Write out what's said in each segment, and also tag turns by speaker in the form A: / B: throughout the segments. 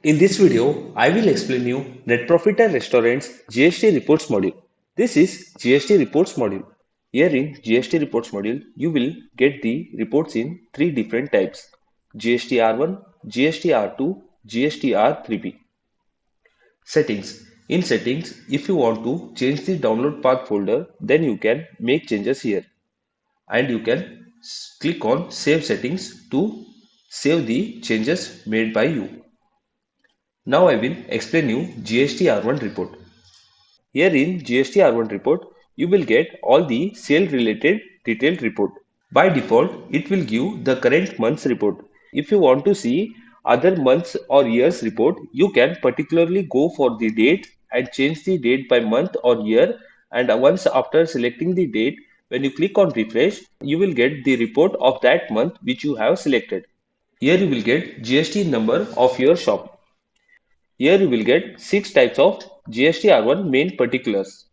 A: In this video, I will explain you Net Profit and Restaurants GST Reports module. This is GST Reports module. Here in GST Reports module, you will get the reports in three different types: GST R1, GST R2, GST R3B. Settings. In settings, if you want to change the download path folder, then you can make changes here and you can click on Save Settings to save the changes made by you. Now I will explain you GST R1 report. Here in GST R1 report, you will get all the sale related detailed report. By default, it will give the current month's report. If you want to see other months or years report, you can particularly go for the date and change the date by month or year. And once after selecting the date, when you click on refresh, you will get the report of that month which you have selected. Here you will get GST number of your shop. Here you will get 6 types of GST R1 main particulars.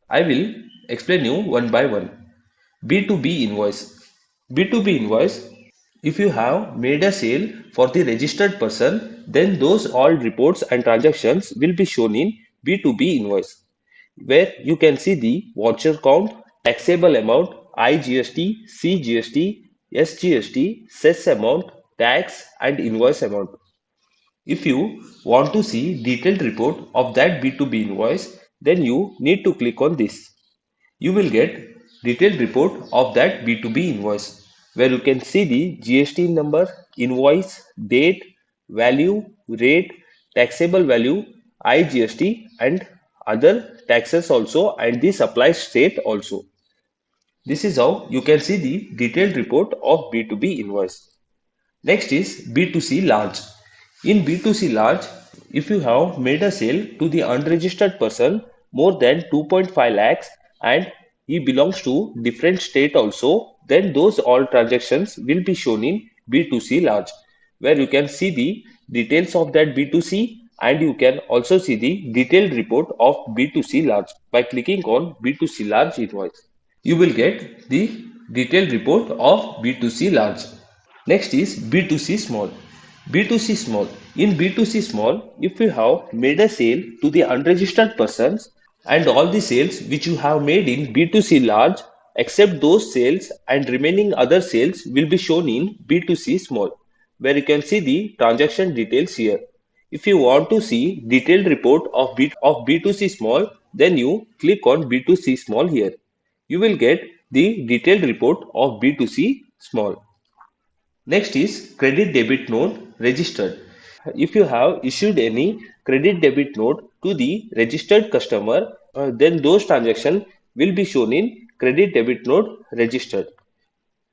A: I will explain you one by one. B2B invoice. B2B invoice. If you have made a sale for the registered person, then those all reports and transactions will be shown in B2B invoice, where you can see the voucher count, taxable amount, IGST, CGST, SGST, cess amount, tax, and invoice amount. If you want to see detailed report of that B2B invoice, then you need to click on this. You will get detailed report of that B2B invoice where you can see the GST number, invoice, date, value, rate, taxable value, IGST and other taxes also and the supply state also. This is how you can see the detailed report of B2B invoice. Next is B2C large. In B2C large, if you have made a sale to the unregistered person more than 2.5 lakhs and he belongs to different state also, then those all transactions will be shown in B2C large, where you can see the details of that B2C and you can also see the detailed report of B2C large by clicking on B2C large invoice. You will get the detailed report of B2C large. Next is B2C small. B2C small. In B2C small, if you have made a sale to the unregistered persons and all the sales which you have made in B2C large, except those sales and remaining other sales will be shown in B2C small, where you can see the transaction details here. If you want to see detailed report of B2C small, then you click on B2C small here. You will get the detailed report of B2C small. Next is credit debit note registered. If you have issued any credit debit note to the registered customer, then those transactions will be shown in credit debit note registered.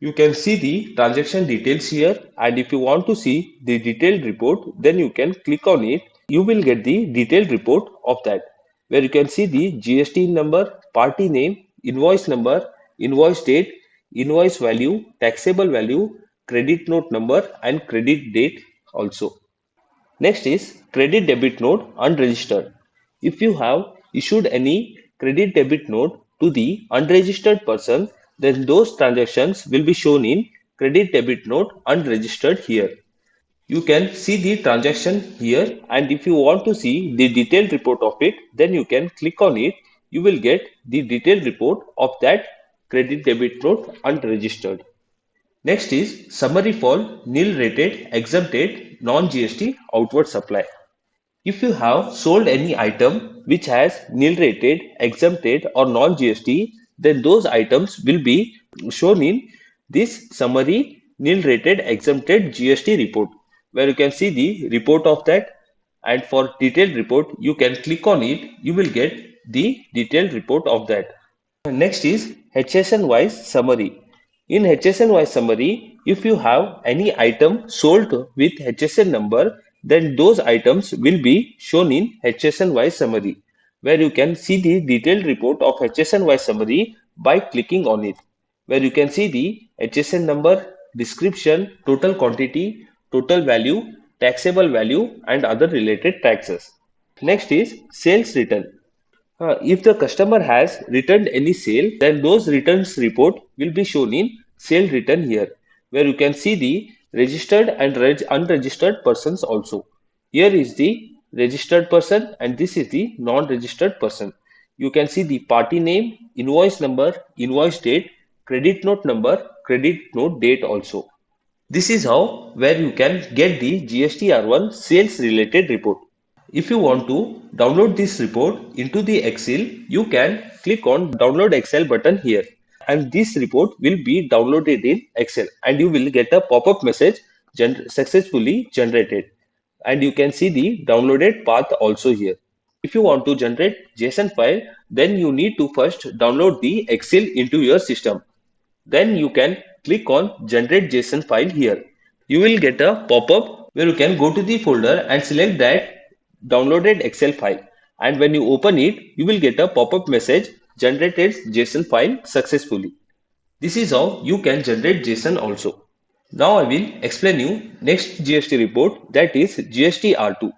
A: You can see the transaction details here, and if you want to see the detailed report, then you can click on it. You will get the detailed report of that, where you can see the GST number, party name, invoice number, invoice date, invoice value, taxable value, credit note number, and credit date also. Next is credit debit note unregistered. If you have issued any credit debit note to the unregistered person, then those transactions will be shown in credit debit note unregistered here. You can see the transaction here, and if you want to see the detailed report of it, then you can click on it. You will get the detailed report of that credit debit note unregistered. Next is summary for nil rated exempted non-GST outward supply. If you have sold any item which has nil rated, exempted or non-GST, then those items will be shown in this summary nil rated exempted GST report, where you can see the report of that, and for detailed report you can click on it. You will get the detailed report of that. Next is HSN wise summary. In HSN wise summary, if you have any item sold with HSN number, then those items will be shown in HSN wise summary, where you can see the detailed report of HSN wise summary by clicking on it, where you can see the HSN number, description, total quantity, total value, taxable value, and other related taxes. Next is sales return. If the customer has returned any sale, then those returns report will be shown in sale return here, where you can see the registered and unregistered persons also. Here is the registered person and this is the non-registered person. You can see the party name, invoice number, invoice date, credit note number, credit note date also. This is how where you can get the GST-R1 sales related report. If you want to download this report into the Excel, you can click on download Excel button here. And this report will be downloaded in Excel and you will get a pop-up message successfully generated. And you can see the downloaded path also here. If you want to generate JSON file, then you need to first download the Excel into your system. Then you can click on generate JSON file here. You will get a pop-up where you can go to the folder and select that downloaded Excel file. And when you open it, you will get a pop-up message generated JSON file successfully. This is how you can generate JSON also. Now I will explain you next GST report, that is GST R2.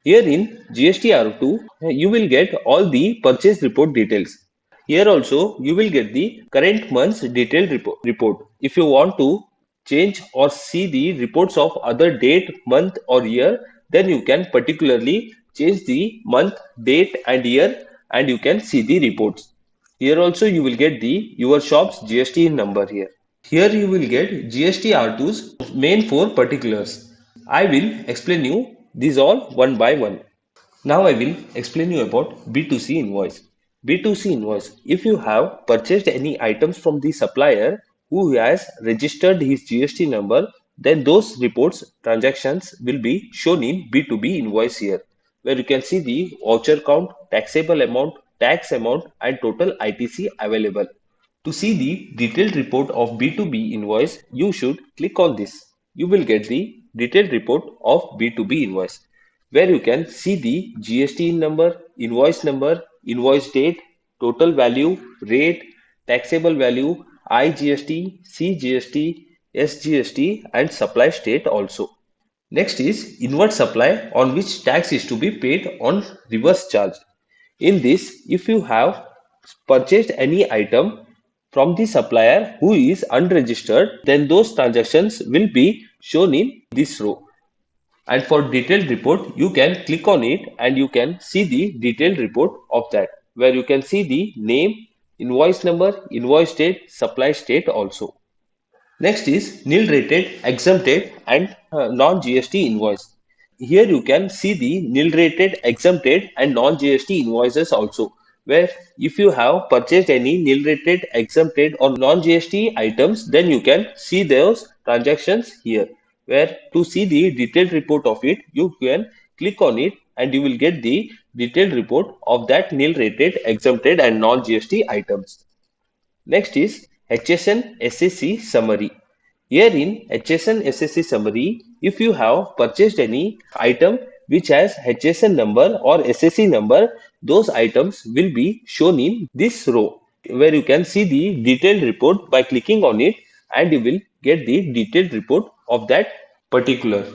A: Here in GST R2, you will get all the purchase report details. Here also, you will get the current month's detailed report. If you want to change or see the reports of other date, month or year, then you can particularly change the month, date and year and you can see the reports. Here also you will get the your shop's GST number here. Here you will get GST R2's main four particulars. I will explain you these all one by one. Now I will explain you about B2C invoice. B2C invoice. If you have purchased any items from the supplier who has registered his GST number, then those reports transactions will be shown in B2B invoice here, where you can see the voucher count, taxable amount, tax amount, and total ITC available. To see the detailed report of B2B invoice, you should click on this. You will get the detailed report of B2B invoice where you can see the GST number, invoice date, total value, rate, taxable value, IGST, CGST, SGST, and supply state also. Next is inward supply on which tax is to be paid on reverse charge. In this, if you have purchased any item from the supplier who is unregistered, then those transactions will be shown in this row. And for detailed report, you can click on it and you can see the detailed report of that, where you can see the name, invoice number, invoice date, supply state also. Next is nil rated, exempted and non-GST invoice. Here you can see the nil rated, exempted and non-GST invoices also, where if you have purchased any nil rated, exempted or non-GST items, then you can see those transactions here, where to see the detailed report of it, you can click on it and you will get the detailed report of that nil rated, exempted and non-GST items. Next is HSN SSC summary. Here in HSN SSC summary, if you have purchased any item which has HSN number or SSC number, those items will be shown in this row where you can see the detailed report by clicking on it and you will get the detailed report of that particular.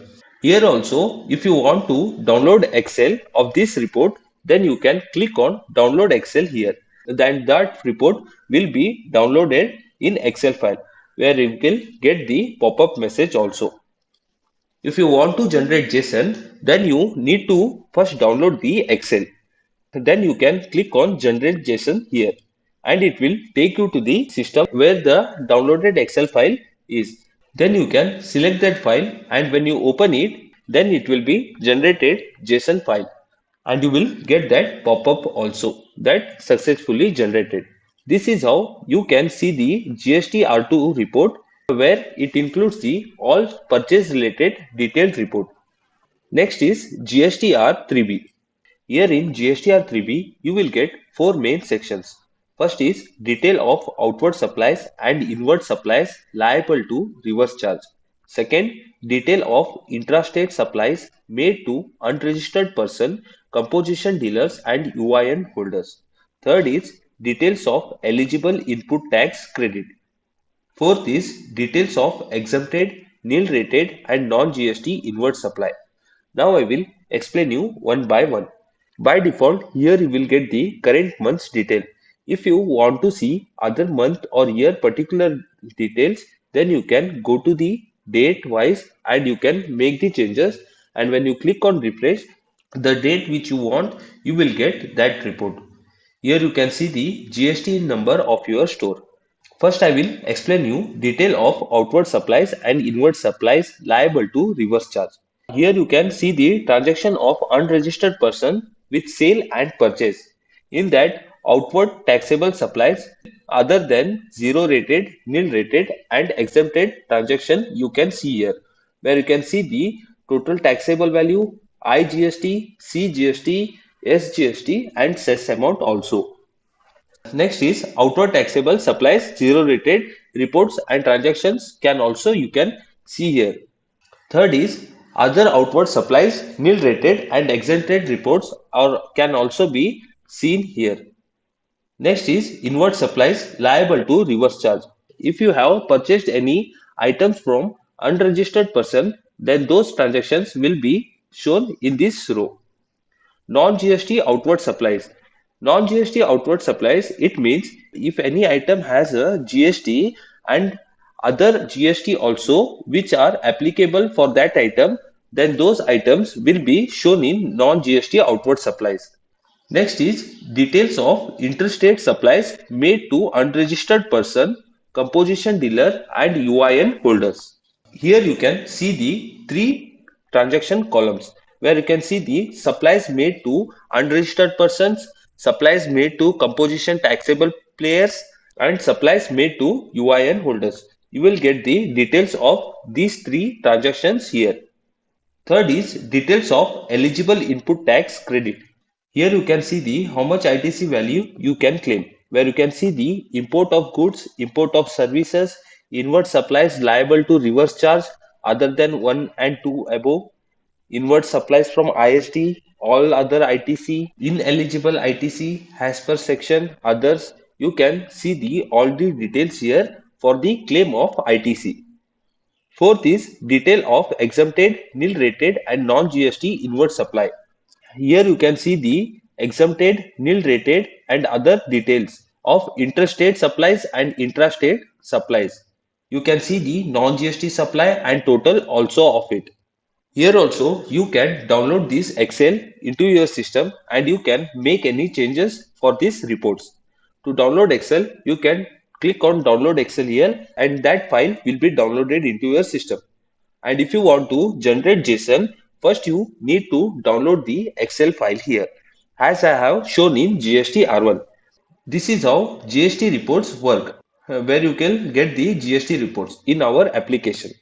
A: Here also, if you want to download Excel of this report, then you can click on download Excel here. Then that report will be downloaded in Excel file where you will get the pop-up message also. If you want to generate JSON, then you need to first download the Excel. Then you can click on generate JSON here and it will take you to the system where the downloaded Excel file is. Then you can select that file and when you open it, then it will be generated JSON file and you will get that pop-up also that successfully generated. This is how you can see the GST R2 report where it includes the all purchase related detailed report. Next is GSTR 3B. Here in GSTR 3B, you will get four main sections. First is detail of outward supplies and inward supplies liable to reverse charge. Second, detail of intrastate supplies made to unregistered person, composition dealers and UIN holders. Third is details of eligible input tax credit. Fourth is details of exempted, nil rated and non-GST inward supply. Now I will explain you one by one. By default, here you will get the current month's detail. If you want to see other month or year particular details, then you can go to the date wise and you can make the changes And when you click on refresh, the date which you want, you will get that report. Here you can see the GST number of your store. First, I will explain you detail of outward supplies and inward supplies liable to reverse charge. Here you can see the transaction of unregistered person with sale and purchase. In that, outward taxable supplies other than zero rated, nil rated and exempted transaction you can see here, where you can see the total taxable value, IGST, CGST, SGST and cess amount also. Next is outward taxable supplies zero rated reports and transactions can also you can see here. Third is other outward supplies nil rated and exempted reports or can also be seen here. Next is inward supplies liable to reverse charge. If you have purchased any items from unregistered person, then those transactions will be shown in this row. Non-GST outward supplies. Non-GST outward supplies, it means if any item has a GST and other GST also which are applicable for that item, then those items will be shown in non-GST outward supplies. Next is details of interstate supplies made to unregistered person, composition dealer and UIN holders. Here you can see the three transaction columns where you can see the supplies made to unregistered persons, supplies made to composition taxable players, and supplies made to UIN holders. You will get the details of these three transactions here. Third is details of eligible input tax credit. Here you can see the how much ITC value you can claim, where you can see the import of goods, import of services, inward supplies liable to reverse charge other than 1 and 2 above, inward supplies from IST, all other ITC, ineligible ITC as per section others. You can see the all the details here for the claim of ITC. Fourth is detail of exempted, nil rated and non-GST inward supply. Here you can see the exempted, nil rated and other details of interstate supplies and intrastate supplies. You can see the non-GST supply and total also of it. Here also you can download this Excel into your system and you can make any changes for these reports. To download Excel, you can click on download Excel here and that file will be downloaded into your system. And if you want to generate JSON, first you need to download the Excel file here, as I have shown in GST R1. This is how GST reports work, where you can get the GST reports in our application.